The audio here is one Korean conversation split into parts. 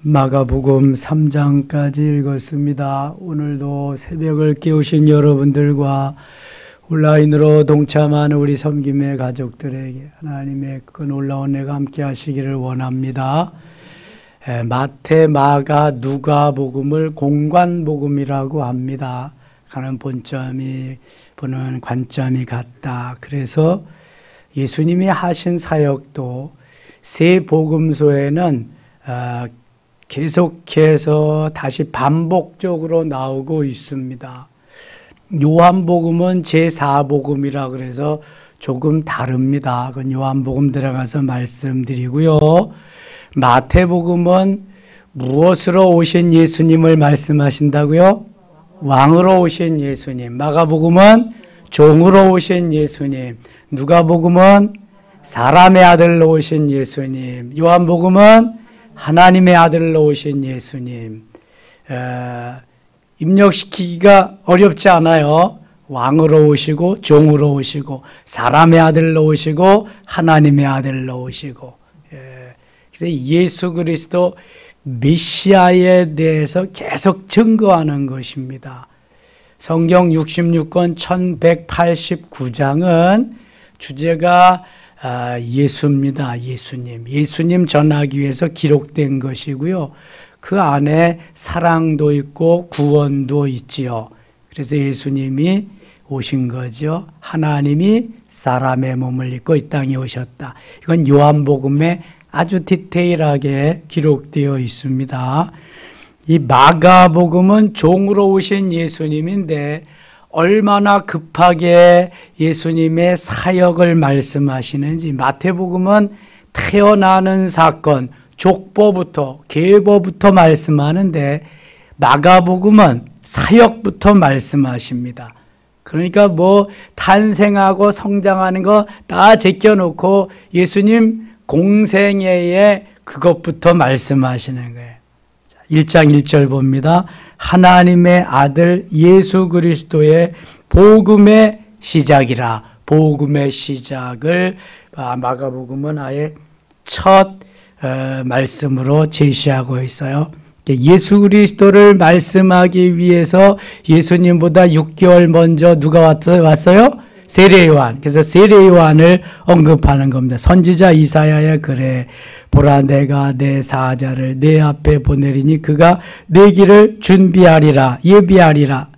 마가복음 3장까지 읽었습니다. 오늘도 새벽을 깨우신 여러분들과 온라인으로 동참하는 우리 섬김의 가족들에게 하나님의 그 놀라운 은혜가 함께 하시기를 원합니다. 마태, 마가, 누가복음을 공관복음이라고 합니다. 가는 본점이 보는 관점이 같다. 그래서 예수님이 하신 사역도 세 복음서에는 계속해서 다시 반복적으로 나오고 있습니다. 요한복음은 제4복음이라 그래서 조금 다릅니다. 그건 요한복음 들어가서 말씀드리고요. 마태복음은 무엇으로 오신 예수님을 말씀하신다고요? 왕으로 오신 예수님. 마가복음은 종으로 오신 예수님. 누가복음은 사람의 아들로 오신 예수님. 요한복음은 하나님의 아들로 오신 예수님. 입력시키기가 어렵지 않아요. 왕으로 오시고 종으로 오시고 사람의 아들로 오시고 하나님의 아들로 오시고. 그래서 예수 그리스도 메시아에 대해서 계속 증거하는 것입니다. 성경 66권 1189장은 주제가 예수입니다. 예수님 전하기 위해서 기록된 것이고요. 그 안에 사랑도 있고 구원도 있지요. 그래서 예수님이 오신 거죠. 하나님이 사람의 몸을 입고 이 땅에 오셨다. 이건 요한복음에 아주 디테일하게 기록되어 있습니다. 이 마가복음은 종으로 오신 예수님인데 얼마나 급하게 예수님의 사역을 말씀하시는지. 마태복음은 태어나는 사건, 족보부터 계보부터 말씀하는데 마가복음은 사역부터 말씀하십니다. 그러니까 뭐 탄생하고 성장하는 거 다 제껴놓고 예수님 공생애에 그것부터 말씀하시는 거예요. 1장 1절 봅니다. 하나님의 아들 예수 그리스도의 복음의 시작이라. 복음의 시작을 마가복음은 아예 첫 말씀으로 제시하고 있어요. 예수 그리스도를 말씀하기 위해서 예수님보다 6개월 먼저 누가 왔어요? 세례요한. 그래서 세례요한을 언급하는 겁니다. 선지자 이사야의 글에 보라 내가 내 사자를 내 앞에 보내리니 그가 내 길을 준비하리라 예비하리라.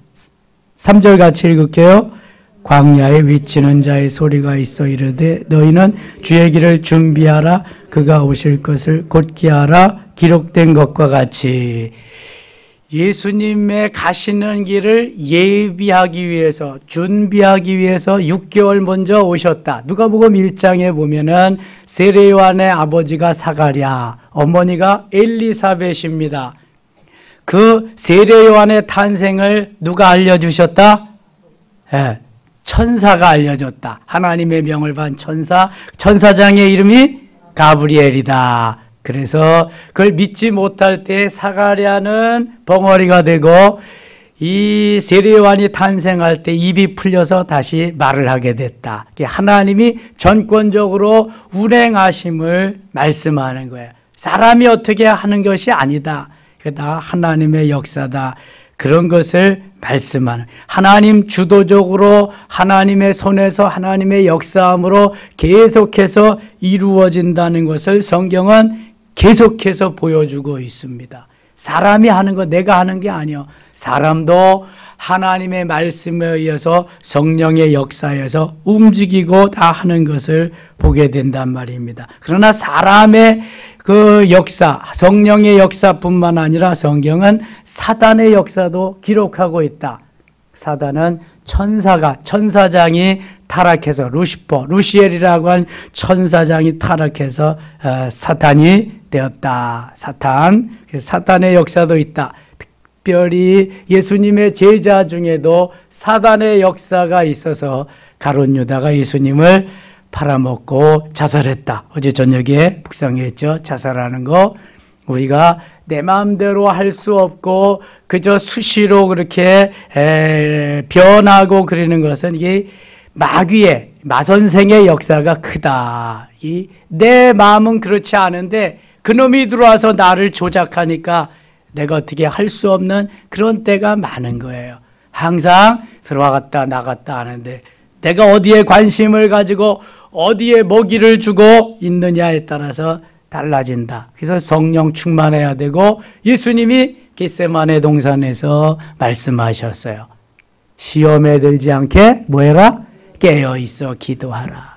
3절 같이 읽을게요. 광야에 외치는 자의 소리가 있어 이르되 너희는 주의 길을 준비하라 그가 오실 것을 곧게 하라. 기록된 것과 같이 예수님의 가시는 길을 예비하기 위해서 준비하기 위해서 6개월 먼저 오셨다. 누가복음 1장에 보면은 세례요한의 아버지가 사가랴, 어머니가 엘리사벳입니다. 그 세례요한의 탄생을 누가 알려주셨다? 천사가 알려줬다. 하나님의 명을 받은 천사장의 이름이 가브리엘이다. 그래서 그걸 믿지 못할 때 사가랴는 벙어리가 되고 이 세례요한이 탄생할 때 입이 풀려서 다시 말을 하게 됐다. 하나님이 전권적으로 운행하심을 말씀하는 거예요. 사람이 어떻게 하는 것이 아니다. 다 하나님의 역사다. 그런 것을 말씀하는 하나님 주도적으로 하나님의 손에서 하나님의 역사함으로 계속해서 이루어진다는 것을 성경은 계속해서 보여주고 있습니다. 사람이 하는 거 내가 하는 게 아니요. 사람도 하나님의 말씀에 의해서 성령의 역사에서 움직이고 다 하는 것을 보게 된단 말입니다. 그러나 사람의 그 역사, 성령의 역사뿐만 아니라 성경은 사단의 역사도 기록하고 있다. 사단은 천사장이 타락해서 루시엘이라고 한 천사장이 타락해서 사탄이 되었다. 사탄의 역사도 있다. 특별히 예수님의 제자 중에도 사단의 역사가 있어서 가룟 유다가 예수님을 팔아먹고 자살했다. 어제 저녁에 묵상했죠. 자살하는 거 우리가 내 마음대로 할 수 없고 그저 수시로 그렇게 변하고 그러는 것은 이게 마귀의 마선생의 역사가 크다. 내 마음은 그렇지 않은데 그 그놈이 들어와서 나를 조작하니까 내가 어떻게 할 수 없는 그런 때가 많은 거예요. 항상 들어갔다 나갔다 하는데 내가 어디에 관심을 가지고 어디에 먹이를 주고 있느냐에 따라서 달라진다. 그래서 성령 충만해야 되고 예수님이 겟세마네 동산에서 말씀하셨어요. 시험에 들지 않게 뭐해라? 깨어있어 기도하라.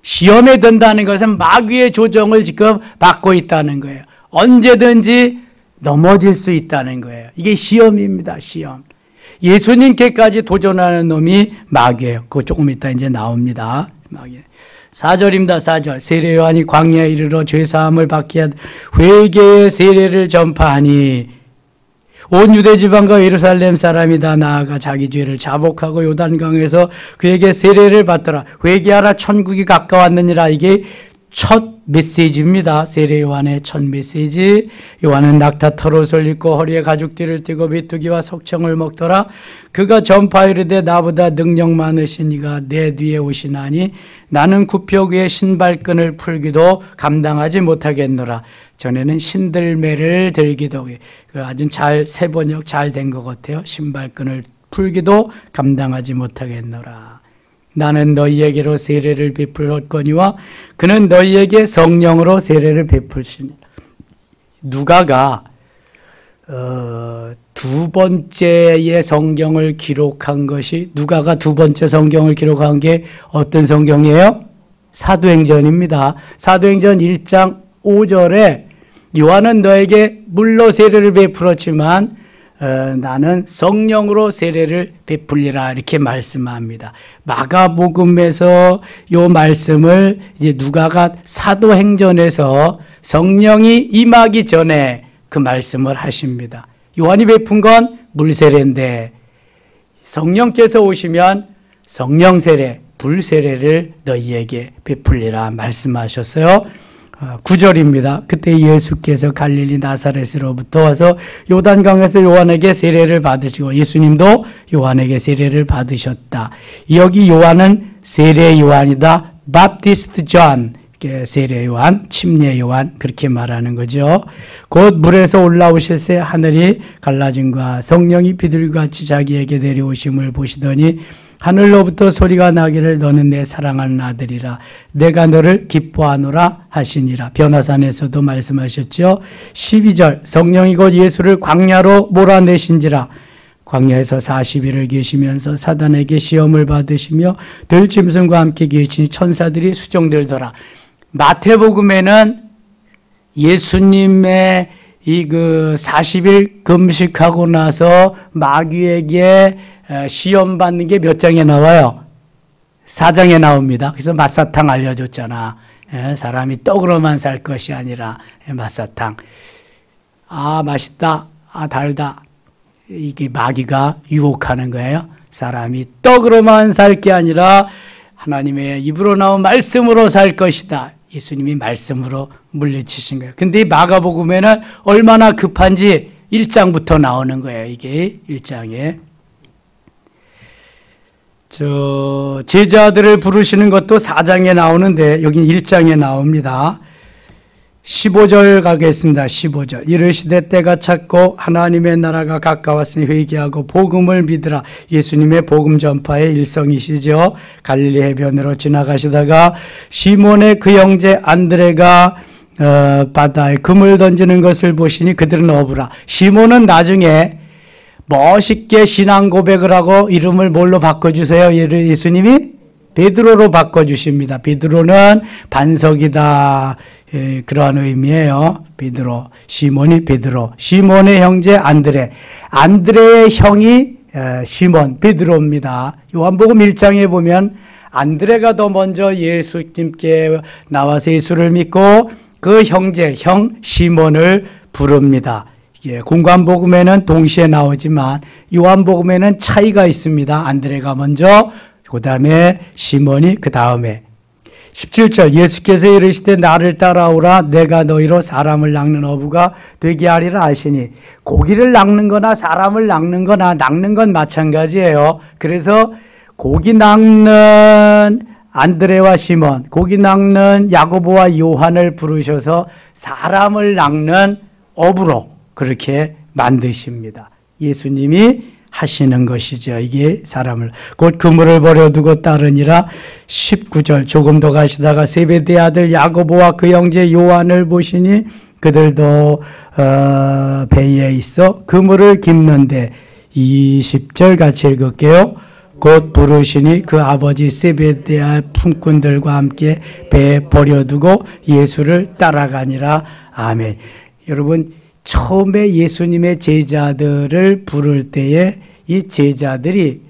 시험에 든다는 것은 마귀의 조정을 지금 받고 있다는 거예요. 언제든지 넘어질 수 있다는 거예요. 이게 시험입니다. 시험. 예수님께까지 도전하는 놈이 마귀예요. 그거 조금 이따 이제 나옵니다. 마귀. 4절입니다. 4절. 세례 요한이 광야에 이르러 죄사함을 받게 하되 회개의 세례를 전파하니 온 유대 지방과 예루살렘 사람이 다 나아가 자기 죄를 자복하고 요단강에서 그에게 세례를 받더라. 회개하라 천국이 가까웠느니라. 이게 첫 메시지입니다. 세례 요한의 첫 메시지. 요한은 낙타 털옷을 입고 허리에 가죽띠를 띠고 메뚜기와 석청을 먹더라. 그가 전파이르되 나보다 능력 많으신 이가 내 뒤에 오시나니 나는 구표구의 신발끈을 풀기도 감당하지 못하겠노라. 전에는 신들매를 들기도, 아주 잘 세번역 잘 된 것 같아요. 신발끈을 풀기도 감당하지 못하겠노라. 나는 너희에게로 세례를 베풀었거니와 그는 너희에게 성령으로 세례를 베풀시니라. 누가가 두 번째의 성경을 기록한 것이, 누가가 두 번째 성경을 기록한 게 어떤 성경이에요? 사도행전입니다. 사도행전 1장 5절에 요한은 너에게 물로 세례를 베풀었지만 나는 성령으로 세례를 베풀리라 이렇게 말씀합니다. 마가복음에서 요 말씀을 이제 누가가 사도행전에서 성령이 임하기 전에 그 말씀을 하십니다. 요한이 베푼 건 물세례인데 성령께서 오시면 성령 세례, 불 세례를 너희에게 베풀리라 말씀하셨어요. 9절입니다. 그때 예수께서 갈릴리 나사렛으로부터 와서 요단강에서 요한에게 세례를 받으시고 예수님도 요한에게 세례를 받으셨다. 여기 요한은 세례 요한이다. 바프티스트 존, 세례 요한, 침례 요한 그렇게 말하는 거죠. 곧 물에서 올라오실새 하늘이 갈라짐과 성령이 비둘기같이 자기에게 내려오심을 보시더니 하늘로부터 소리가 나기를 너는 내 사랑하는 아들이라 내가 너를 기뻐하노라 하시니라. 변화산에서도 말씀하셨죠. 12절 성령이 곧 예수를 광야로 몰아내신지라. 광야에서 40일을 계시면서 사단에게 시험을 받으시며 들짐승과 함께 계시니 천사들이 수종들더라. 마태복음에는 예수님의 이 40일 금식하고 나서 마귀에게 시험 받는 게 몇 장에 나와요? 4장에 나옵니다. 그래서 맛사탕 알려줬잖아. 사람이 떡으로만 살 것이 아니라 맛사탕. 아 맛있다. 아 달다. 이게 마귀가 유혹하는 거예요. 사람이 떡으로만 살 게 아니라 하나님의 입으로 나온 말씀으로 살 것이다. 예수님이 말씀으로 물리치신 거예요. 근데 이 마가복음에는 얼마나 급한지 1장부터 나오는 거예요. 이게 1장에. 제자들을 부르시는 것도 4장에 나오는데 여기 1장에 나옵니다. 15절 가겠습니다. 15절. 이르시되 때가 찼고 하나님의 나라가 가까웠으니 회개하고 복음을 믿으라. 예수님의 복음 전파의 일성이시죠. 갈릴리 해변으로 지나가시다가 시몬의 그 형제 안드레가 바다에 금을 던지는 것을 보시니 그들은 어부라. 시몬은 나중에 멋있게 신앙 고백을 하고 이름을 뭘로 바꿔주세요? 예수님이 베드로로 바꿔주십니다. 베드로는 반석이다. 그러한 의미예요. 베드로, 시몬이 베드로, 시몬의 형제 안드레, 안드레의 형이 시몬, 베드로입니다. 요한복음 1장에 보면 안드레가 더 먼저 예수님께 나와서 예수를 믿고 그 형제, 형 시몬을 부릅니다. 공관복음에는 동시에 나오지만 요한복음에는 차이가 있습니다. 안드레가 먼저, 그 다음에 시몬이 그 다음에. 17절 예수께서 이르시되 나를 따라오라 내가 너희로 사람을 낚는 어부가 되게 하리라 하시니 고기를 낚는 거나 사람을 낚는 거나 낚는 건 마찬가지예요. 그래서 고기 낚는 안드레와 시몬, 고기 낚는 야고보와 요한을 부르셔서 사람을 낚는 업으로 그렇게 만드십니다. 예수님이 하시는 것이죠. 이게 사람을. 곧 그물을 버려두고 따르니라. 19절 조금 더 가시다가 세베대 아들 야고보와 그 형제 요한을 보시니 그들도 배에 있어 그물을 깁는데 20절 같이 읽을게요. 곧 부르시니 그 아버지 세베대의 품꾼들과 함께 배에 버려두고 예수를 따라가니라. 아멘. 여러분 처음에 예수님의 제자들을 부를 때에 이 제자들이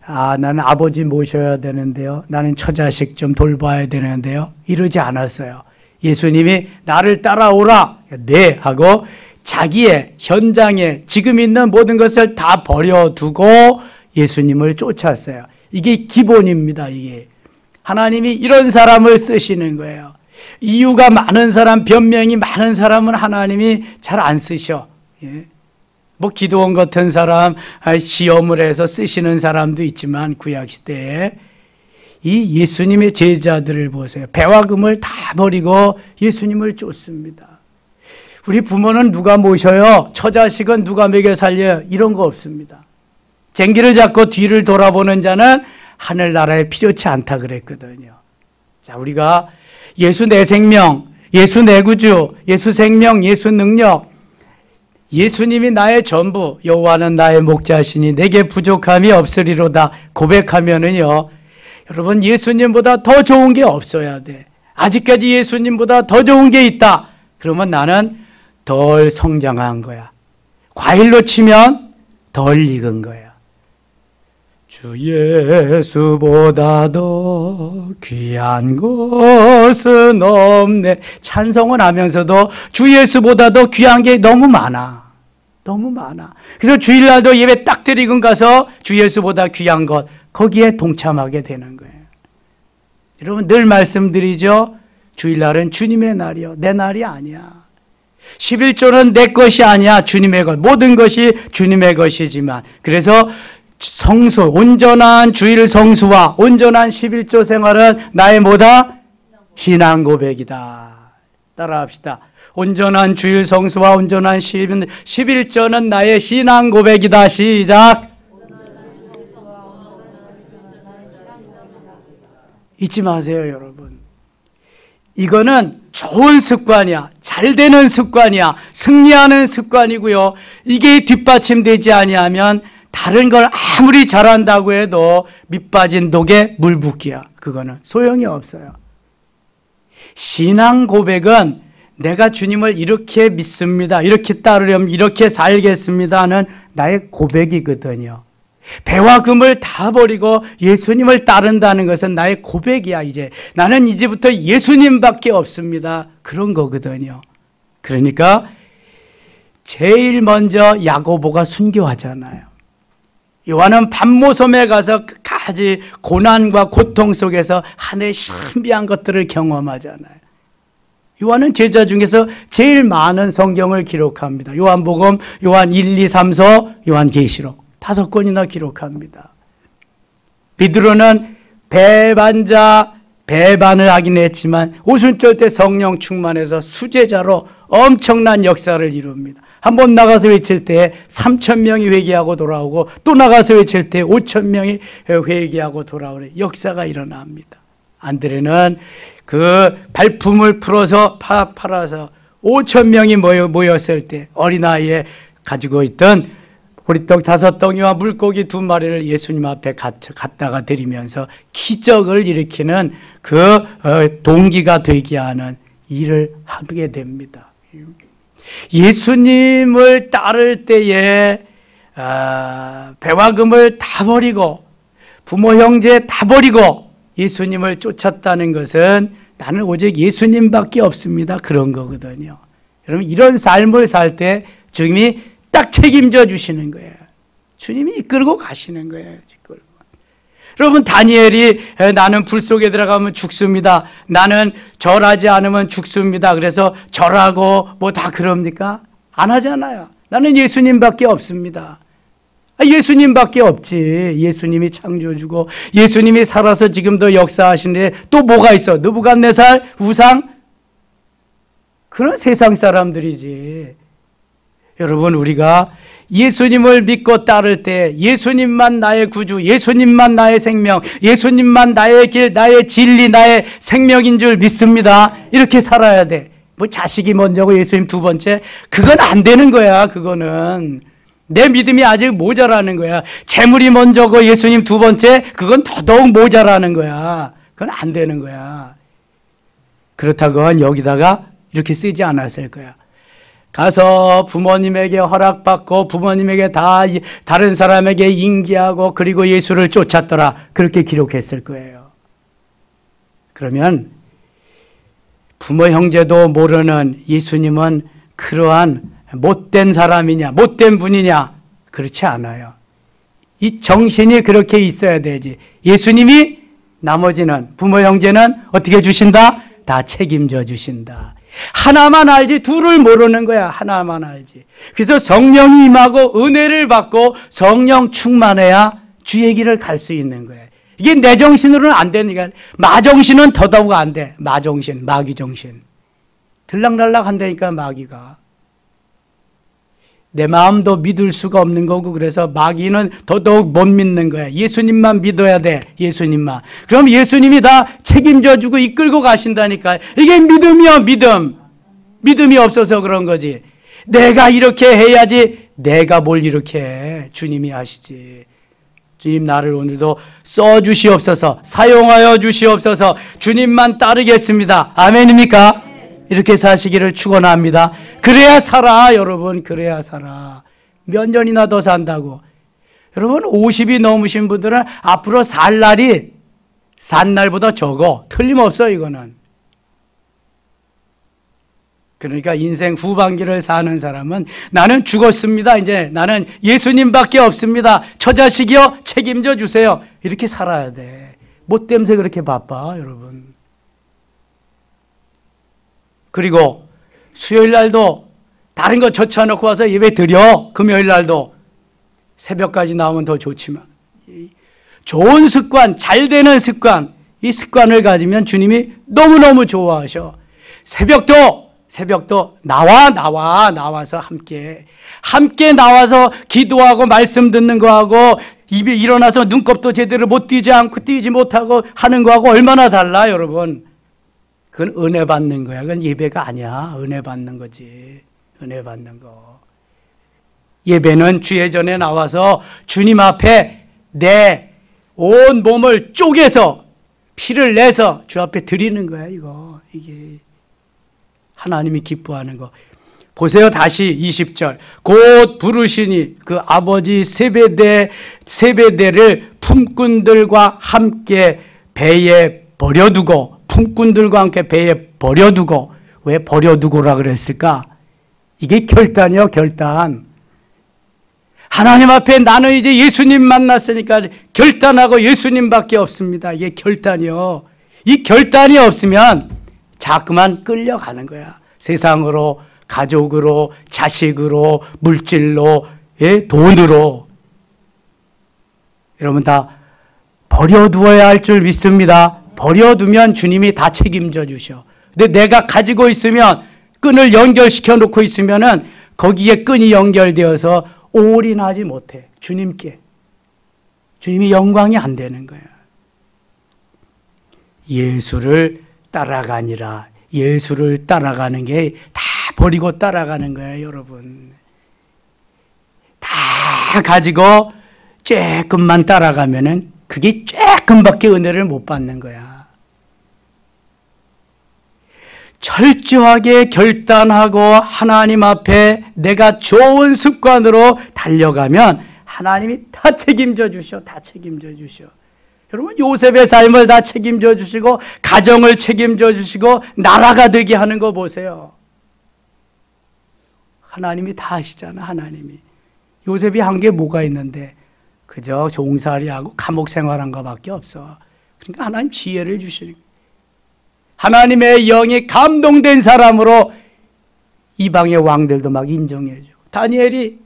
나는 아버지 모셔야 되는데요. 나는 처자식 좀 돌봐야 되는데요. 이러지 않았어요. 예수님이 나를 따라오라. 네 하고 자기의 현장에 지금 있는 모든 것을 다 버려두고 예수님을 쫓았어요. 이게 기본입니다. 이게 하나님이 이런 사람을 쓰시는 거예요. 이유가 많은 사람, 변명이 많은 사람은 하나님이 잘 안 쓰셔. 예. 뭐 기도원 같은 사람 시험을 해서 쓰시는 사람도 있지만 구약시대에 이 예수님의 제자들을 보세요. 배와 금을 다 버리고 예수님을 쫓습니다. 우리 부모는 누가 모셔요? 처자식은 누가 먹여 살려요? 이런 거 없습니다. 쟁기를 잡고 뒤를 돌아보는 자는 하늘나라에 필요치 않다 그랬거든요. 자, 우리가 예수 내 생명, 예수 내 구주, 예수 생명, 예수 능력, 예수님이 나의 전부, 여호와는 나의 목자시니 내게 부족함이 없으리로다 고백하면은요, 여러분 예수님보다 더 좋은 게 없어야 돼. 아직까지 예수님보다 더 좋은 게 있다. 그러면 나는 덜 성장한 거야. 과일로 치면 덜 익은 거야. 주 예수보다 더 귀한 것은 없네. 찬송을 하면서도 주 예수보다 더 귀한 게 너무 많아. 너무 많아. 그래서 주일날도 예배 딱 드리고 가서 주 예수보다 귀한 것, 거기에 동참하게 되는 거예요. 여러분 늘 말씀드리죠. 주일날은 주님의 날이요. 내 날이 아니야. 11조는 내 것이 아니야. 주님의 것. 모든 것이 주님의 것이지만. 그래서 성수, 온전한 주일 성수와 온전한 11조 생활은 나의 뭐다? 신앙 고백이다. 따라합시다. 온전한 주일 성수와 온전한 11조는 나의 신앙 고백이다. 시작. 잊지 마세요, 여러분. 이거는 좋은 습관이야. 잘 되는 습관이야. 승리하는 습관이고요. 이게 뒷받침되지 아니하면 다른 걸 아무리 잘한다고 해도 밑빠진 독에 물 붓기야. 그거는 소용이 없어요. 신앙 고백은 내가 주님을 이렇게 믿습니다. 이렇게 따르려면 이렇게 살겠습니다 하는 나의 고백이거든요. 배와 금을 다 버리고 예수님을 따른다는 것은 나의 고백이야. 이제 나는 이제부터 예수님밖에 없습니다. 그런 거거든요. 그러니까 제일 먼저 야고보가 순교하잖아요. 요한은 밤모섬에 가서 끝까지 고난과 고통 속에서 하늘의 신비한 것들을 경험하잖아요. 요한은 제자 중에서 제일 많은 성경을 기록합니다. 요한복음, 요한 1, 2, 3, 4, 요한계시록 5권이나 기록합니다. 베드로는 배반을 하긴 했지만 오순절 때 성령 충만해서 수제자로 엄청난 역사를 이룹니다. 한번 나가서 외칠 때 3,000명이 회개하고 돌아오고 또 나가서 외칠 때 5,000명이 회개하고 돌아오는 역사가 일어납니다. 안드레는 그 발품을 풀어서 팔아서 5,000명이 모였을 때 어린아이에 가지고 있던 보리떡 5덩이와 물고기 2마리를 예수님 앞에 갖다가 드리면서 기적을 일으키는 그 동기가 되게 하는 일을 하게 됩니다. 예수님을 따를 때에 배와 금을 다 버리고 부모 형제 다 버리고 예수님을 쫓았다는 것은 나는 오직 예수님밖에 없습니다. 그런 거거든요. 여러분 이런 삶을 살 때 주님이 딱 책임져 주시는 거예요. 주님이 이끌고 가시는 거예요. 여러분 다니엘이 나는 불 속에 들어가면 죽습니다. 나는 절하지 않으면 죽습니다. 그래서 절하고 뭐 다 그럽니까? 안 하잖아요. 나는 예수님밖에 없습니다. 예수님밖에 없지. 예수님이 창조주고 예수님이 살아서 지금도 역사하시는데 또 뭐가 있어? 느부갓네살 우상? 그런 세상 사람들이지. 여러분, 우리가 예수님을 믿고 따를 때 예수님만 나의 구주, 예수님만 나의 생명, 예수님만 나의 길, 나의 진리, 나의 생명인 줄 믿습니다. 이렇게 살아야 돼. 뭐 자식이 먼저고 예수님 두 번째, 그건 안 되는 거야. 그거는 내 믿음이 아직 모자라는 거야. 재물이 먼저고 예수님 두 번째, 그건 더더욱 모자라는 거야. 그건 안 되는 거야. 그렇다고 여기다가 이렇게 쓰지 않았을 거야. 가서 부모님에게 허락받고 부모님에게 다른 사람에게 인기하고 그리고 예수를 쫓았더라. 그렇게 기록했을 거예요. 그러면 부모 형제도 모르는 예수님은 그러한 못된 사람이냐, 못된 분이냐? 그렇지 않아요. 이 정신이 그렇게 있어야 되지. 예수님이 나머지는 부모 형제는 어떻게 주신다? 다 책임져 주신다. 하나만 알지 둘을 모르는 거야. 하나만 알지. 그래서 성령이 임하고 은혜를 받고 성령 충만해야 주의 길을 갈 수 있는 거야. 이게 내 정신으로는 안 되니까. 마정신은 더더욱 안 돼. 마정신, 마귀정신. 들락날락 한다니까 마귀가. 내 마음도 믿을 수가 없는 거고 그래서 마귀는 더더욱 못 믿는 거야. 예수님만 믿어야 돼. 예수님만. 그럼 예수님이 다 책임져 주고 이끌고 가신다니까. 이게 믿음이야, 믿음. 믿음이 없어서 그런 거지. 내가 이렇게 해야지. 내가 뭘 이렇게 해. 주님이 하시지. 주님 나를 오늘도 써주시옵소서. 사용하여 주시옵소서. 주님만 따르겠습니다. 아멘입니까? 이렇게 사시기를 축원합니다. 그래야 살아, 여러분. 그래야 살아. 몇 년이나 더 산다고. 여러분 50이 넘으신 분들은 앞으로 살 날이 산 날보다 적어. 틀림없어 이거는. 그러니까 인생 후반기를 사는 사람은 나는 죽었습니다. 이제 나는 예수님밖에 없습니다. 처자식이여 책임져 주세요. 이렇게 살아야 돼. 뭐 때문에 그렇게 바빠, 여러분. 그리고 수요일 날도 다른 거 젖혀놓고 와서 예배 드려. 금요일 날도 새벽까지 나오면 더 좋지만 좋은 습관, 잘 되는 습관, 이 습관을 가지면 주님이 너무너무 좋아하셔. 새벽도 나와서 함께 나와서 기도하고 말씀 듣는 거하고 입에 일어나서 눈곱도 제대로 못 띄지 않고 띄지 못하고 하는 거하고 얼마나 달라, 여러분. 그건 은혜 받는 거야. 그건 예배가 아니야. 은혜 받는 거지. 은혜 받는 거. 예배는 주의 전에 나와서 주님 앞에 내 온 몸을 쪼개서 피를 내서 주 앞에 드리는 거야, 이거. 이게 하나님이 기뻐하는 거. 보세요. 다시 20절. 곧 부르시니 그 아버지 세베대를 품꾼들과 함께 배에 버려두고, 품꾼들과 함께 배에 버려두고. 왜 버려두고라 그랬을까? 이게 결단이요, 결단. 하나님 앞에 나는 이제 예수님 만났으니까 결단하고 예수님밖에 없습니다. 이게 결단이요. 이 결단이 없으면 자꾸만 끌려가는 거야. 세상으로, 가족으로, 자식으로, 물질로, 돈으로. 여러분 다 버려두어야 할 줄 믿습니다. 버려두면 주님이 다 책임져 주셔. 근데 내가 가지고 있으면, 끈을 연결시켜 놓고 있으면은 거기에 끈이 연결되어서 올인하지 못해. 주님께. 주님이 영광이 안 되는 거야. 예수를 따라가니라. 예수를 따라가는 게 다 버리고 따라가는 거야, 여러분. 다 가지고 조금만 따라가면은 그게 조금밖에 은혜를 못 받는 거야. 철저하게 결단하고 하나님 앞에 내가 좋은 습관으로 달려가면 하나님이 다 책임져 주셔. 다 책임져 주셔. 여러분 요셉의 삶을 다 책임져 주시고 가정을 책임져 주시고 나라가 되게 하는 거 보세요. 하나님이 다 하시잖아. 하나님이. 요셉이 한 게 뭐가 있는데 그저 종살이하고 감옥 생활한 것밖에 없어. 그러니까 하나님 지혜를 주시는 거예요. 하나님의 영이 감동된 사람으로 이방의 왕들도 막 인정해 주고, 다니엘이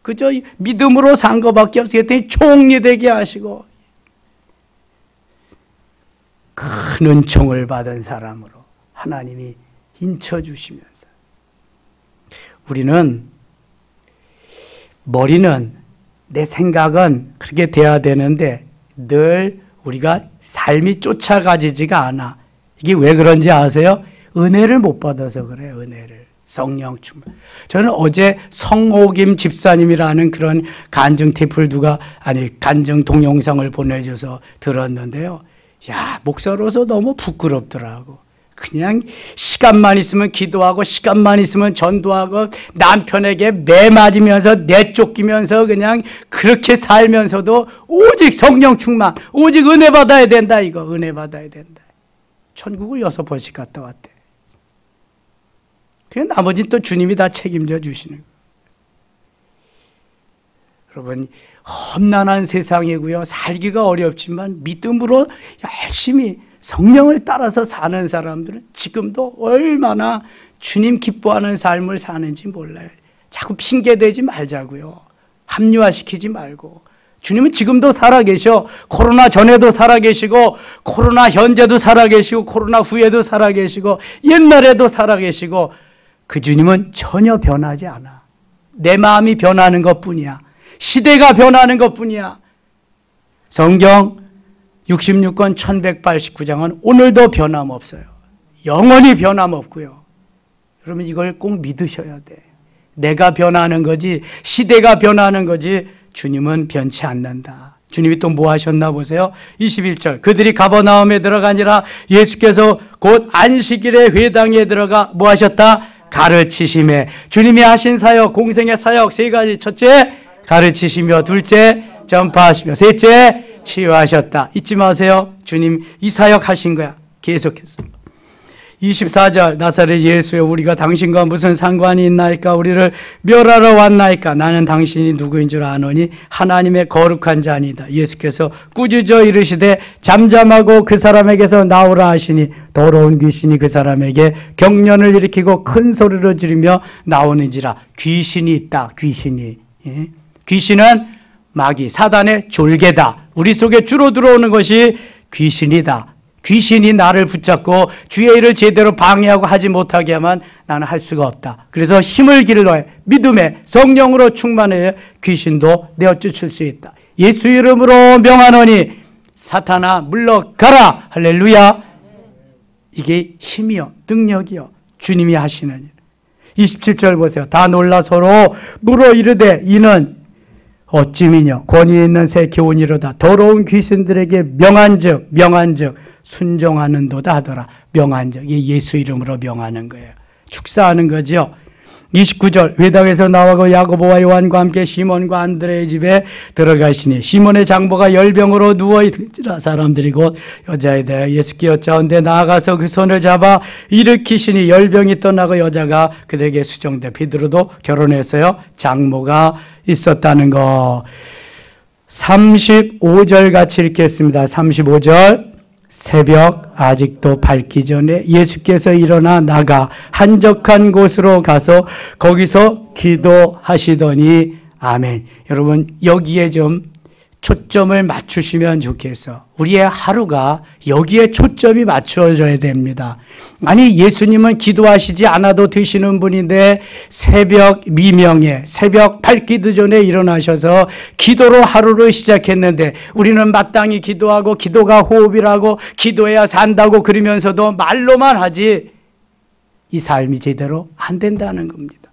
그저 믿음으로 산 것밖에 없기 때문에 총리 되게 하시고 큰 은총을 받은 사람으로 하나님이 인쳐주시면서 우리는 머리는 내 생각은 그렇게 돼야 되는데 늘 우리가 삶이 쫓아가지지가 않아. 이게 왜 그런지 아세요? 은혜를 못 받아서 그래요. 은혜를. 성령 충만. 저는 어제 성옥임 집사님이라는 그런 간증 테이프를 간증 동영상을 보내줘서 들었는데요. 야, 목사로서 너무 부끄럽더라고. 그냥 시간만 있으면 기도하고 시간만 있으면 전도하고 남편에게 매 맞으면서 내쫓기면서 그냥 그렇게 살면서도 오직 성령 충만, 오직 은혜 받아야 된다. 이거 은혜 받아야 된다. 천국을 6번씩 갔다 왔대. 그냥 나머지는 또 주님이 다 책임져 주시는 거예요. 여러분, 험난한 세상이고요. 살기가 어렵지만 믿음으로 열심히 성령을 따라서 사는 사람들은 지금도 얼마나 주님 기뻐하는 삶을 사는지 몰라요. 자꾸 핑계대지 말자고요. 합리화시키지 말고. 주님은 지금도 살아계셔. 코로나 전에도 살아계시고 코로나 현재도 살아계시고 코로나 후에도 살아계시고 옛날에도 살아계시고 그 주님은 전혀 변하지 않아. 내 마음이 변하는 것뿐이야. 시대가 변하는 것뿐이야. 성경 66권 1189장은 오늘도 변함없어요. 영원히 변함없고요. 여러분 이걸 꼭 믿으셔야 돼. 내가 변하는 거지 시대가 변하는 거지 주님은 변치 않는다. 주님이 또 뭐 하셨나 보세요. 21절 그들이 가버나움에 들어가니라 예수께서 곧 안식일에 회당에 들어가 뭐 하셨다? 가르치심에. 주님이 하신 사역 공생의 사역 세 가지. 첫째 가르치시며 둘째 전파하시며 셋째 치유하셨다. 잊지 마세요. 주님 이 사역 하신 거야. 계속해서. 24절 나사렛 예수여 우리가 당신과 무슨 상관이 있나이까? 우리를 멸하러 왔나이까? 나는 당신이 누구인 줄 아노니 하나님의 거룩한 자니다. 예수께서 꾸짖어 이르시되 잠잠하고 그 사람에게서 나오라 하시니 더러운 귀신이 그 사람에게 경련을 일으키고 큰 소리로 지르며 나오는지라. 귀신이 있다. 귀신이. 귀신은 마귀 사단의 졸개다. 우리 속에 주로 들어오는 것이 귀신이다. 귀신이 나를 붙잡고 주의 일을 제대로 방해하고 하지 못하게 하면 나는 할 수가 없다. 그래서 힘을 길러야 믿음의 성령으로 충만해야 귀신도 내어쫓을 수 있다. 예수 이름으로 명하노니 사탄아 물러가라. 할렐루야. 이게 힘이요 능력이요 주님이 하시는 일. 27절 보세요. 다 놀라 서로 물어 이르되 이는 어찌미뇨 권위 있는 새 교훈이로다. 더러운 귀신들에게 명한즉 순종하는도다 하더라. 명한즉 이 예수 이름으로 명하는 거예요. 축사하는 거죠. 29절 회당에서 나와고 야고보와 요한과 함께 시몬과 안드레의 집에 들어가시니 시몬의 장보가 열병으로 누워있으라. 사람들이 곧 여자에 대하여 예수께 여짜온데 나아가서 그 손을 잡아 일으키시니 열병이 떠나고 여자가 그들에게 수정돼. 베드로도 결혼했어요. 장모가 있었다는 거. 35절 같이 읽겠습니다. 35절 새벽 아직도 밝기 전에 예수께서 일어나 나가 한적한 곳으로 가서 거기서 기도하시더니 아멘. 여러분 여기에 좀 초점을 맞추시면 좋겠어. 우리의 하루가 여기에 초점이 맞추어져야 됩니다. 아니 예수님은 기도하시지 않아도 되시는 분인데 새벽 미명에 새벽 밝기도 전에 일어나셔서 기도로 하루를 시작했는데 우리는 마땅히 기도하고 기도가 호흡이라고 기도해야 산다고 그러면서도 말로만 하지 이 삶이 제대로 안 된다는 겁니다.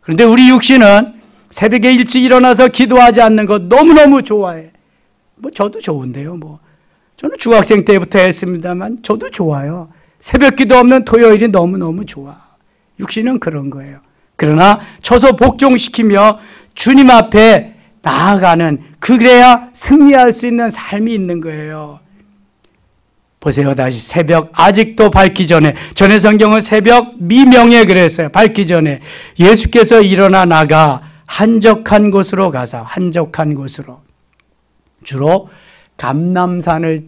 그런데 우리 육신은 새벽에 일찍 일어나서 기도하지 않는 거 너무너무 좋아해. 뭐 저도 좋은데요. 뭐 저는 중학생 때부터 했습니다만 저도 좋아요. 새벽 기도 없는 토요일이 너무너무 좋아. 육신은 그런 거예요. 그러나 처소 복종시키며 주님 앞에 나아가는 그래야 승리할 수 있는 삶이 있는 거예요. 보세요. 다시 새벽 아직도 밝기 전에 전의 성경은 새벽 미명에 그랬어요. 밝기 전에 예수께서 일어나 나가 한적한 곳으로 가서 한적한 곳으로 주로 감람산을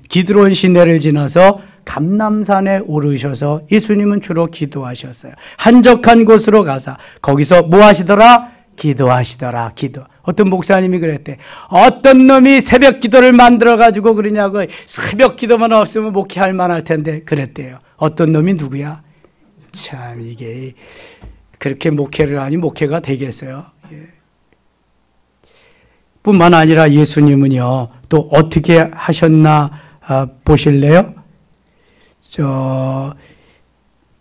기드론 시내를 지나서 감람산에 오르셔서 예수님은 주로 기도하셨어요. 한적한 곳으로 가서 거기서 뭐 하시더라? 기도하시더라. 기도. 어떤 목사님이 그랬대. 어떤 놈이 새벽 기도를 만들어가지고 그러냐고. 새벽 기도만 없으면 목회할 만할 텐데 그랬대요. 어떤 놈이 누구야? 참 이게 그렇게 목회를 하니 목회가 되겠어요. 예. 뿐만 아니라 예수님은요. 또 어떻게 하셨나 보실래요?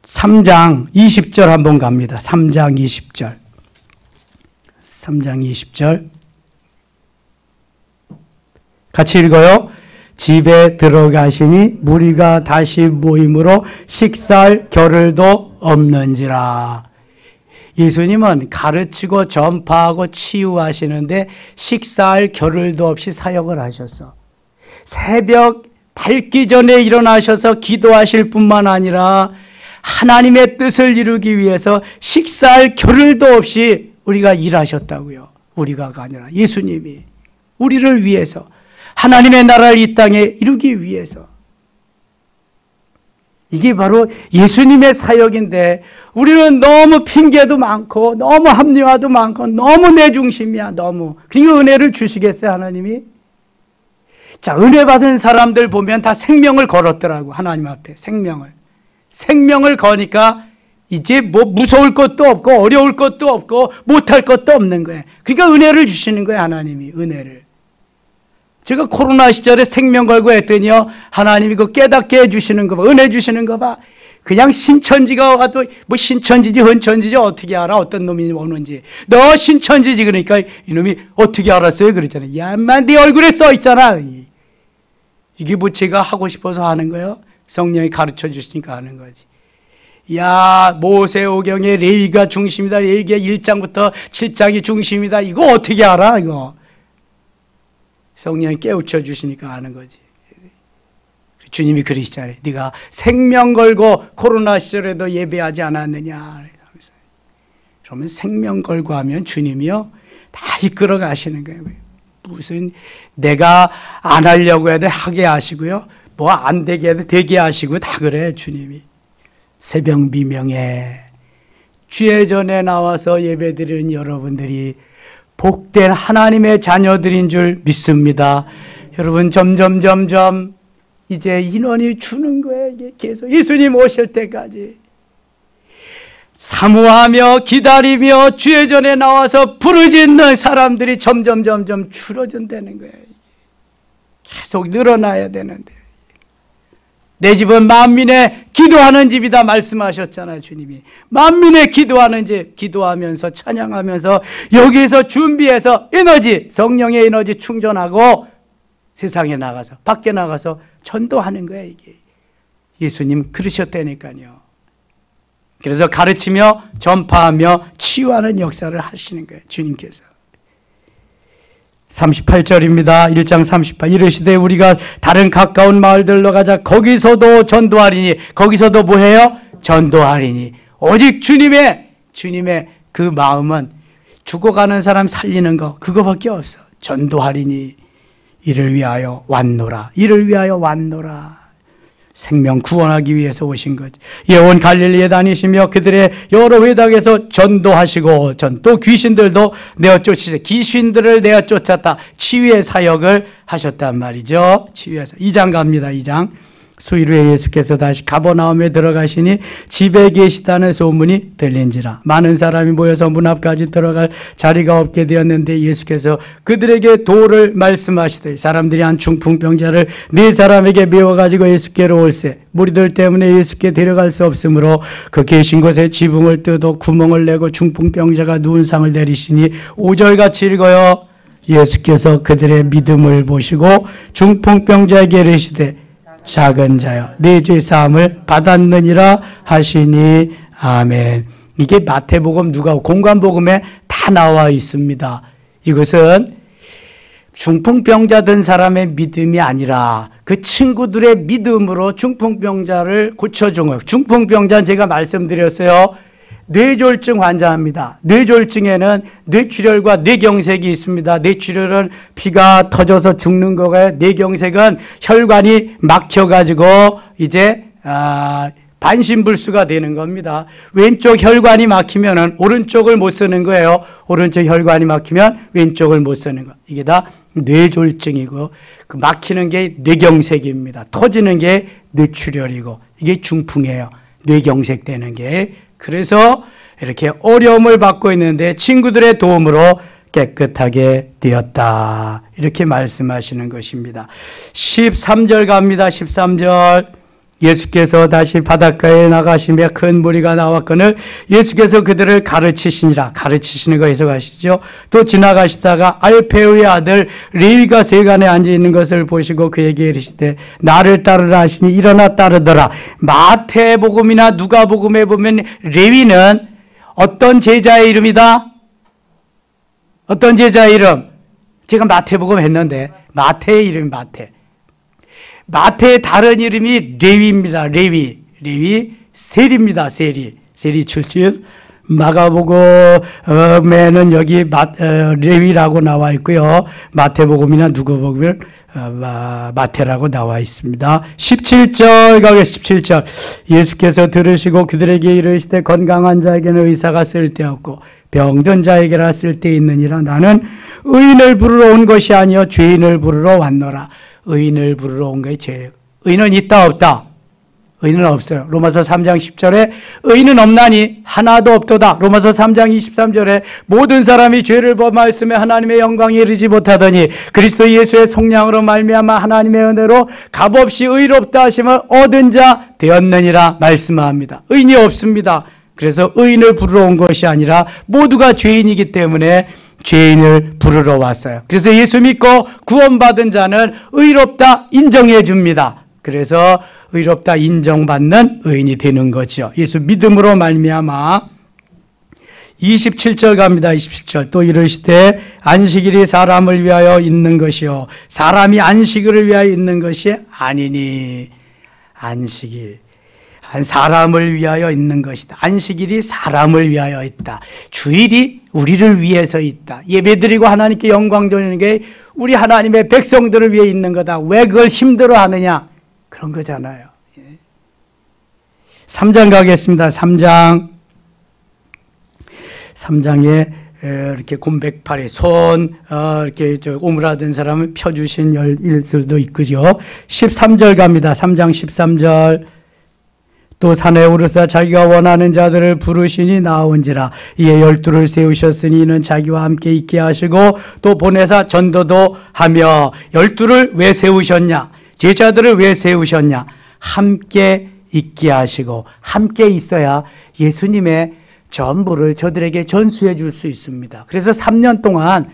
3장 20절 한번 갑니다. 3장 20절. 3장 20절. 같이 읽어요. 집에 들어가시니 무리가 다시 모임으로 식사할 겨를도 없는지라. 예수님은 가르치고 전파하고 치유하시는데 식사할 겨를도 없이 사역을 하셨어. 새벽 밝기 전에 일어나셔서 기도하실 뿐만 아니라 하나님의 뜻을 이루기 위해서 식사할 겨를도 없이 우리가 일하셨다고요. 우리가 아니라 예수님이 우리를 위해서 하나님의 나라를 이 땅에 이루기 위해서. 이게 바로 예수님의 사역인데 우리는 너무 핑계도 많고 너무 합리화도 많고 너무 내 중심이야. 너무. 그러니까 은혜를 주시겠어요 하나님이? 자, 은혜 받은 사람들 보면 다 생명을 걸었더라고. 하나님 앞에 생명을 거니까 이제 뭐 무서울 것도 없고 어려울 것도 없고 못할 것도 없는 거예요. 그러니까 은혜를 주시는 거예요 하나님이. 은혜를. 제가 코로나 시절에 생명 걸고 했더니요 하나님이 그 깨닫게 해주시는 거 봐. 은혜 주시는 거 봐. 그냥 신천지가 와도 뭐 신천지지 헌천지지 어떻게 알아? 어떤 놈이 오는지. 너 신천지지. 그러니까 이놈이 어떻게 알았어요? 그랬잖아요. 야, 인마 네 얼굴에 써 있잖아. 이게 뭐 제가 하고 싶어서 하는 거예요? 성령이 가르쳐 주시니까 하는 거지. 야, 모세오경의 레위가 중심이다. 레위기가 1장부터 7장이 중심이다. 이거 어떻게 알아? 이거 성령이 깨우쳐 주시니까 아는 거지. 주님이 그러시잖아요. 네가 생명 걸고 코로나 시절에도 예배하지 않았느냐. 그러면 생명 걸고 하면 주님이요 다 이끌어 가시는 거예요. 무슨 내가 안 하려고 해도 하게 하시고요. 뭐 안 되게 해도 되게 하시고 다 그래 주님이. 새벽 미명에 주의 전에 나와서 예배드리는 여러분들이 복된 하나님의 자녀들인 줄 믿습니다. 여러분 점점 이제 인원이 주는 거예요. 이게 계속 예수님 오실 때까지 사모하며 기다리며 주의 전에 나와서 부르짖는 사람들이 점점 줄어든다는 거예요. 계속 늘어나야 되는데 내 집은 만민의 기도하는 집이다 말씀하셨잖아요. 주님이 만민의 기도하는 집. 기도하면서 찬양하면서 여기에서 준비해서 에너지 성령의 에너지 충전하고 세상에 나가서 밖에 나가서 전도하는 거예요. 이게 예수님 그러셨다니까요. 그래서 가르치며 전파하며 치유하는 역사를 하시는 거예요. 주님께서. 38절입니다. 1장 38. 이르시되 우리가 다른 가까운 마을들로 가자. 거기서도 전도하리니. 거기서도 뭐해요? 전도하리니. 오직 주님의 그 마음은 죽어가는 사람 살리는 거 그거밖에 없어. 전도하리니. 이를 위하여 왔노라. 이를 위하여 왔노라. 생명 구원하기 위해서 오신 거죠. 온 갈릴리에 다니시며 그들의 여러 회당에서 전도하시고 또 귀신들도 내어쫓으시고 귀신들을 내어쫓았다. 치유의 사역을 하셨단 말이죠. 치유의 사역. 2장 갑니다. 2장. 수일 후에 예수께서 다시 가버나움에 들어가시니 집에 계시다는 소문이 들린지라. 많은 사람이 모여서 문 앞까지 들어갈 자리가 없게 되었는데 예수께서 그들에게 도를 말씀하시되 사람들이 한 중풍병자를 4사람에게 메워가지고 예수께로 올세 무리들 때문에 예수께 데려갈 수 없으므로 그 계신 곳에 지붕을 뜯어 구멍을 내고 중풍병자가 누운 상을 내리시니 5절같이 읽어요. 예수께서 그들의 믿음을 보시고 중풍병자에게 이르시되 작은 자여 네 죄 사함을 받았느니라 하시니 아멘. 이게 마태복음 누가 공관복음에 다 나와 있습니다. 이것은 중풍병자 든 사람의 믿음이 아니라 그 친구들의 믿음으로 중풍병자를 고쳐준 거예요. 중풍병자는 제가 말씀드렸어요. 뇌졸중 환자입니다. 뇌졸중에는 뇌출혈과 뇌경색이 있습니다. 뇌출혈은 피가 터져서 죽는 거고요. 뇌경색은 혈관이 막혀가지고 이제 반신불수가 되는 겁니다. 왼쪽 혈관이 막히면은 오른쪽을 못 쓰는 거예요. 오른쪽 혈관이 막히면 왼쪽을 못 쓰는 거. 이게 다 뇌졸중이고, 그 막히는 게 뇌경색입니다. 터지는 게 뇌출혈이고, 이게 중풍이에요. 뇌경색 되는 게. 그래서 이렇게 어려움을 받고 있는데 친구들의 도움으로 깨끗하게 되었다. 이렇게 말씀하시는 것입니다. 13절 갑니다. 13절. 예수께서 다시 바닷가에 나가시며 큰 무리가 나왔거늘 예수께서 그들을 가르치시니라. 가르치시는 거 해석하시죠. 또 지나가시다가 알페우의 아들 레위가 세간에 앉아 있는 것을 보시고 그에게 이르시되 나를 따르라 하시니 일어나 따르더라. 마태복음이나 누가복음에 보면 레위는 어떤 제자의 이름이다? 어떤 제자의 이름? 제가 마태복음 했는데 마태의 이름이 마태. 마태의 다른 이름이 레위입니다. 레위 세리입니다. 세리 출신. 마가복음에는 여기 레위라고 나와 있고요. 마태복음이나 누가복음은 마태라고 나와 있습니다. 17절 가겠습니다. 17절. 예수께서 들으시고 그들에게 이르시되 건강한 자에게는 의사가 쓸데없고 병든 자에게라 쓸데있느니라. 나는 의인을 부르러 온 것이 아니요 죄인을 부르러 왔노라. 의인을 부르러 온 거예요. 의인은 있다 없다? 의인은 없어요. 로마서 3장 10절에 의인은 없나니 하나도 없도다. 로마서 3장 23절에 모든 사람이 죄를 범하였으며 하나님의 영광에 이르지 못하더니 그리스도 예수의 속량으로 말미암아 하나님의 은혜로 값없이 의롭다 하심을 얻은 자 되었느니라 말씀합니다. 의인이 없습니다. 그래서 의인을 부르러 온 것이 아니라 모두가 죄인이기 때문에 죄인을 부르러 왔어요. 그래서 예수 믿고 구원받은 자는 의롭다 인정해 줍니다. 그래서 의롭다 인정받는 의인이 되는 거죠. 예수 믿음으로 말미암아. 27절 갑니다. 27절. 또 이르시되 안식일이 사람을 위하여 있는 것이요 사람이 안식일을 위하여 있는 것이 아니니. 안식일 사람을 위하여 있는 것이다. 안식일이 사람을 위하여 있다. 주일이 우리를 위해서 있다. 예배드리고 하나님께 영광 돌리는 게 우리 하나님의 백성들을 위해 있는 거다. 왜 그걸 힘들어하느냐? 그런 거잖아요. 3장 가겠습니다. 3장에 이렇게 곰백팔이 손 이렇게 오므라든 사람을 펴주신 일들도 있고요. 13절 갑니다. 3장 13절. 또 산에 오르사 자기가 원하는 자들을 부르시니 나온지라. 이에 12를 세우셨으니 이는 자기와 함께 있게 하시고 또 보내사 전도도 하며. 12를 왜 세우셨냐? 제자들을 왜 세우셨냐? 함께 있게 하시고. 함께 있어야 예수님의 전부를 저들에게 전수해 줄 수 있습니다. 그래서 3년 동안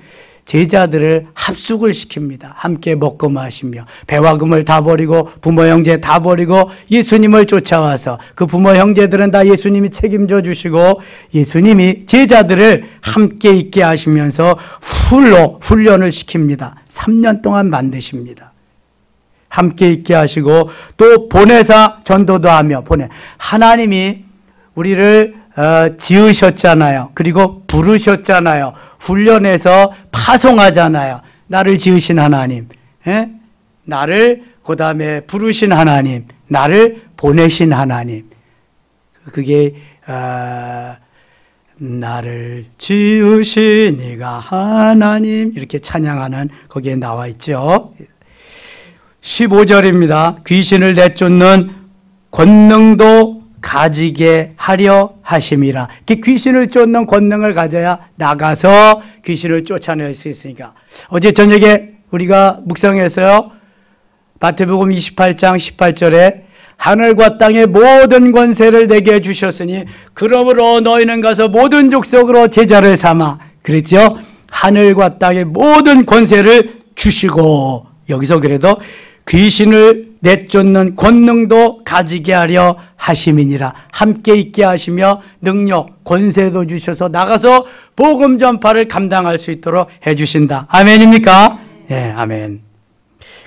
제자들을 합숙을 시킵니다. 함께 먹고 마시며 배와 금을 다 버리고 부모 형제 다 버리고 예수님을 쫓아와서 그 부모 형제들은 다 예수님이 책임져 주시고 예수님이 제자들을 함께 있게 하시면서 훈련을 시킵니다. 3년 동안 만드십니다. 함께 있게 하시고 또 보내사 전도도 하며. 하나님이 우리를 지으셨잖아요. 그리고 부르셨잖아요. 훈련해서 파송하잖아요. 나를 지으신 하나님, 나를 그 다음에 부르신 하나님, 나를 보내신 하나님. 그게 나를 지으신 이가 하나님 이렇게 찬양하는 거기에 나와 있죠. 15절입니다. 귀신을 내쫓는 권능도 가지게 하려 하심이라. 귀신을 쫓는 권능을 가져야 나가서 귀신을 쫓아낼 수 있으니까. 어제 저녁에 우리가 묵상해서요, 마태복음 28장 18절에 하늘과 땅의 모든 권세를 내게 주셨으니 그러므로 너희는 가서 모든 족속으로 제자를 삼아. 그랬죠? 하늘과 땅의 모든 권세를 주시고, 여기서 그래도 귀신을 내쫓는 권능도 가지게 하려 하심이니라. 함께 있게 하시며 능력, 권세도 주셔서 나가서 복음 전파를 감당할 수 있도록 해주신다. 아멘입니까? 예, 아멘.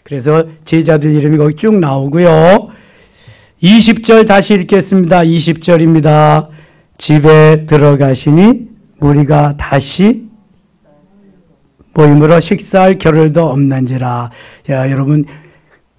그래서 제자들 이름이 거기 쭉 나오고요. 20절 다시 읽겠습니다. 20절입니다. 집에 들어가시니 무리가 다시 모임으로 식사할 겨를도 없는지라. 야, 여러분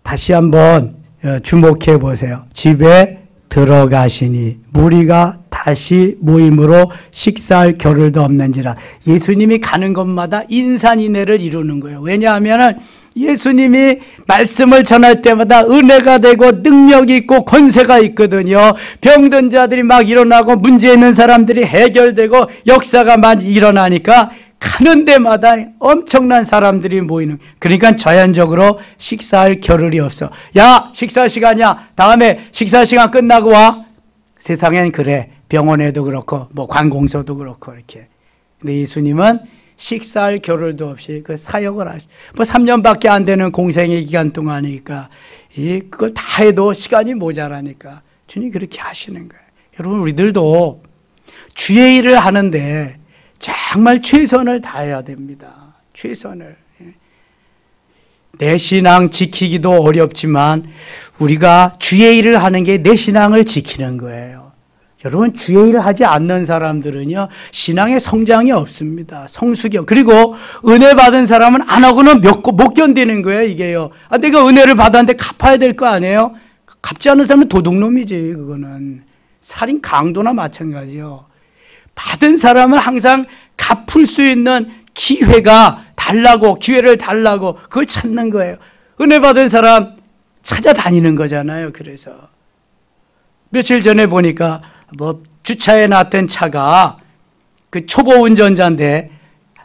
다시 한번 주목해 보세요. 집에 들어가시니 무리가 다시 모임으로 식사할 겨를도 없는지라. 예수님이 가는 곳마다 인산인해를 이루는 거예요. 왜냐하면 예수님이 말씀을 전할 때마다 은혜가 되고 능력이 있고 권세가 있거든요. 병든 자들이 막 일어나고 문제 있는 사람들이 해결되고 역사가 많이 일어나니까 가는 데마다 엄청난 사람들이 모이는. 그러니까 자연적으로 식사할 겨를이 없어. 야, 식사 시간이야. 다음에 식사 시간 끝나고 와. 세상엔 그래. 병원에도 그렇고 뭐 관공서도 그렇고 이렇게. 근데 예수님은 식사할 겨를도 없이 그 사역을 하시. 뭐 3년밖에 안 되는 공생의 기간 동안이니까 그걸 다 해도 시간이 모자라니까 주님이 그렇게 하시는 거예요. 여러분, 우리들도 주의 일을 하는데 정말 최선을 다해야 됩니다. 최선을. 내 신앙 지키기도 어렵지만 우리가 주의 일을 하는 게 내 신앙을 지키는 거예요. 여러분, 주의 일을 하지 않는 사람들은요, 신앙의 성장이 없습니다. 성숙이요. 그리고 은혜 받은 사람은 안 하고는 못 견디는 거예요, 이게요. 아, 내가 은혜를 받았는데 갚아야 될 거 아니에요? 갚지 않는 사람은 도둑놈이지, 그거는. 살인 강도나 마찬가지요. 받은 사람은 항상 갚을 수 있는 기회가 달라고, 기회를 달라고, 그걸 찾는 거예요. 은혜 받은 사람 찾아다니는 거잖아요, 그래서. 며칠 전에 보니까 주차해 놨던 차가 그 초보 운전자인데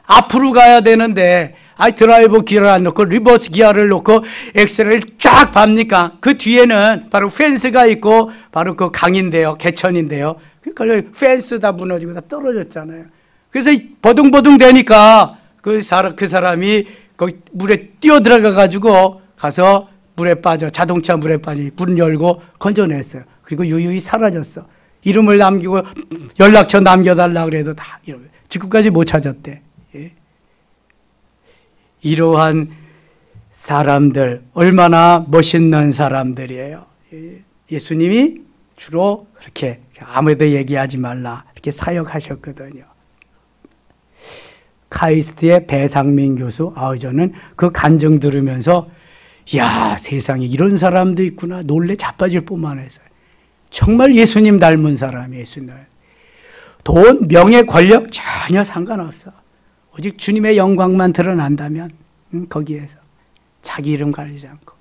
앞으로 가야 되는데 드라이브 기어를 안 놓고 리버스 기어를 놓고 엑셀을 쫙 밟니까 그 뒤에는 바로 펜스가 있고 바로 그 강인데요, 개천인데요. 그러니까 펜스 다 무너지고 다 떨어졌잖아요. 그래서 버둥버둥 되니까 그 사람이 거기 물에 뛰어 들어가 가지고 가서 물에 빠져, 자동차 물에 빠지, 문 열고 건져냈어요. 그리고 유유히 사라졌어. 이름을 남기고 연락처 남겨달라 그래도 다 지금까지 못 찾았대. 예. 이러한 사람들 얼마나 멋있는 사람들이에요. 예수님이 주로 그렇게 아무에도 얘기하지 말라 이렇게 사역하셨거든요. 카이스트의 배상민 교수, 저는 그 간증 들으면서 야, 세상에 이런 사람도 있구나 놀래 자빠질 뿐만 했어요. 정말 예수님 닮은 사람이에요. 예수님. 돈, 명예, 권력 전혀 상관없어. 오직 주님의 영광만 드러난다면 거기에서 자기 이름 가리지 않고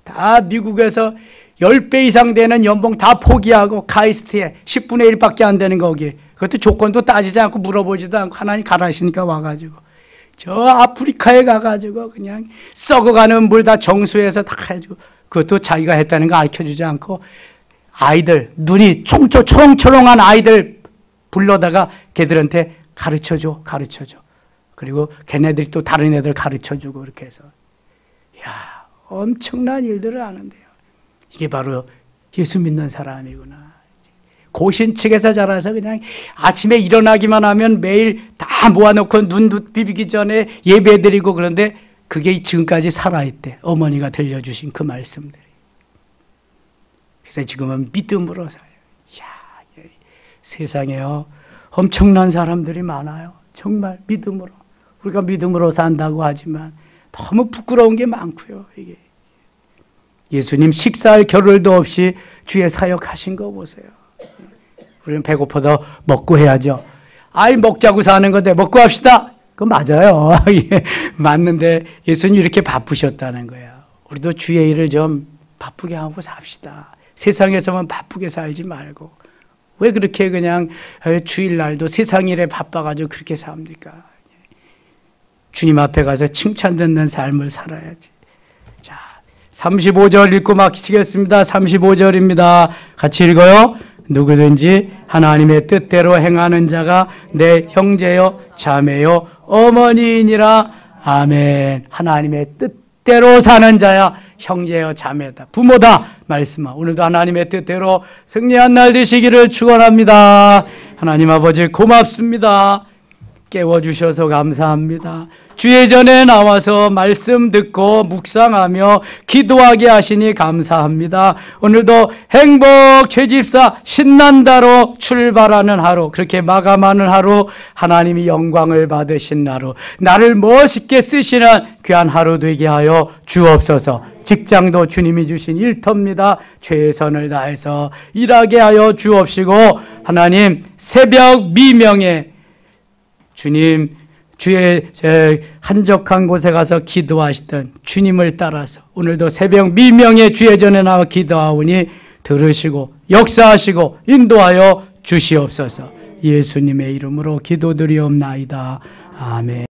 다 미국에서 10배 이상 되는 연봉 다 포기하고 카이스트에 10분의 1밖에 안 되는 거기. 그것도 조건도 따지지 않고 물어보지도 않고 하나님 가라시니까 와가지고 저 아프리카에 가가지고 그냥 썩어가는 물 다 정수해서 다 해주고 그것도 자기가 했다는 거 알려주지 않고 아이들, 눈이 초롱초롱한 아이들 불러다가 걔들한테 가르쳐줘. 그리고 걔네들이 또 다른 애들 가르쳐주고 그렇게 해서. 이야, 엄청난 일들을 하는데요. 이게 바로 예수 믿는 사람이구나. 고신측에서 자라서 그냥 아침에 일어나기만 하면 매일 다 모아놓고 눈 비비기 전에 예배드리고 그런데 그게 지금까지 살아있대. 어머니가 들려주신 그 말씀들이. 그래서 지금은 믿음으로 살아요. 이야, 세상에요. 엄청난 사람들이 많아요. 정말 믿음으로. 우리가 믿음으로 산다고 하지만 너무 부끄러운 게 많고요. 이게. 예수님 식사할 겨를도 없이 주의 사역하신 거 보세요. 우리는 배고파도 먹고 해야죠. 먹자고 사는 건데 먹고 합시다. 그거 맞아요. 맞는데 예수님 이렇게 바쁘셨다는 거야. 우리도 주의 일을 좀 바쁘게 하고 삽시다. 세상에서만 바쁘게 살지 말고. 왜 그렇게 그냥 주일날도 세상 일에 바빠가지고 그렇게 삽니까? 주님 앞에 가서 칭찬 듣는 삶을 살아야지. 자, 35절 읽고 마치겠습니다. 35절입니다. 같이 읽어요. 누구든지 하나님의 뜻대로 행하는 자가 내 형제요 자매요 어머니이니라. 아멘. 하나님의 뜻대로 사는 자야 형제요 자매다 부모다 말씀하. 오늘도 하나님의 뜻대로 승리한 날 되시기를 축원합니다. 하나님 아버지 고맙습니다. 깨워주셔서 감사합니다. 주의 전에 나와서 말씀 듣고 묵상하며 기도하게 하시니 감사합니다. 오늘도 행복 최집사 신난다로 출발하는 하루, 그렇게 마감하는 하루, 하나님이 영광을 받으신 하루, 나를 멋있게 쓰시는 귀한 하루 되게 하여 주옵소서. 직장도 주님이 주신 일터입니다. 최선을 다해서 일하게 하여 주옵시고, 하나님 새벽 미명에 주님 주의 한적한 곳에 가서 기도하시던 주님을 따라서 오늘도 새벽 미명에 주의 전에 나와 기도하오니 들으시고 역사하시고 인도하여 주시옵소서. 예수님의 이름으로 기도드리옵나이다. 아멘.